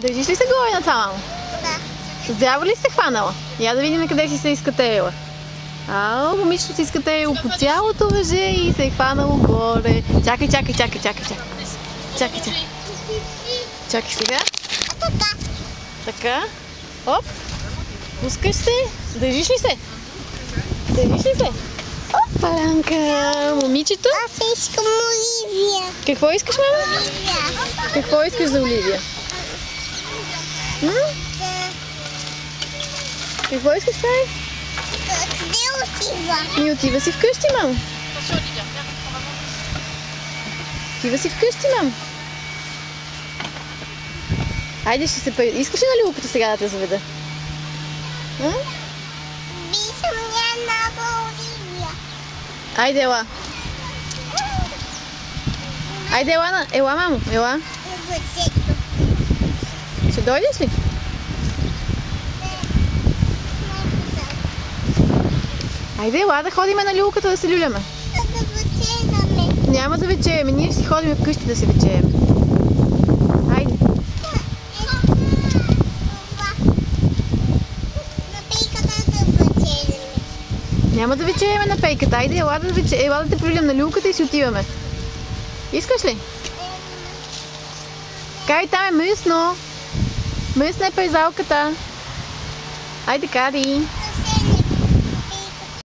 Държиш ли се горе на това, мамо? Да. Здраво ли сте хванала? Я да видим къде си се изкатерила. Момичето се изкатерило по цялото въже и се е хванало горе. Чакай. Чакай сега. Така. Оп. Пускаш се. Държиш ли се? Опалянка. Момичето? Аз искам Оливия. Какво искаш, мама? Оливия. Какво искаш за Оливия? Какво искаш, Кай? Къде отива? Ми отива си вкъщи, мамо. Айде, искаш ли на люлката сега да те заведа? Виждам нова Оливия. Айде, ела. Ела, мамо, ела. Въжето. Ще дойдеш ли? Айде, ела да ходим на люлката да се люляме. Да вечеряме. Няма да вечеряме, ние ще си ходим вкъщи да се вечеряме. Айде. На пейката да вечеряме. Няма да вечеряме на пейката. Айде, ела да те прилям на люлката и си отиваме. Искаш ли? Кари, там е мръсно. Мръсна е през залката. Айде, кари.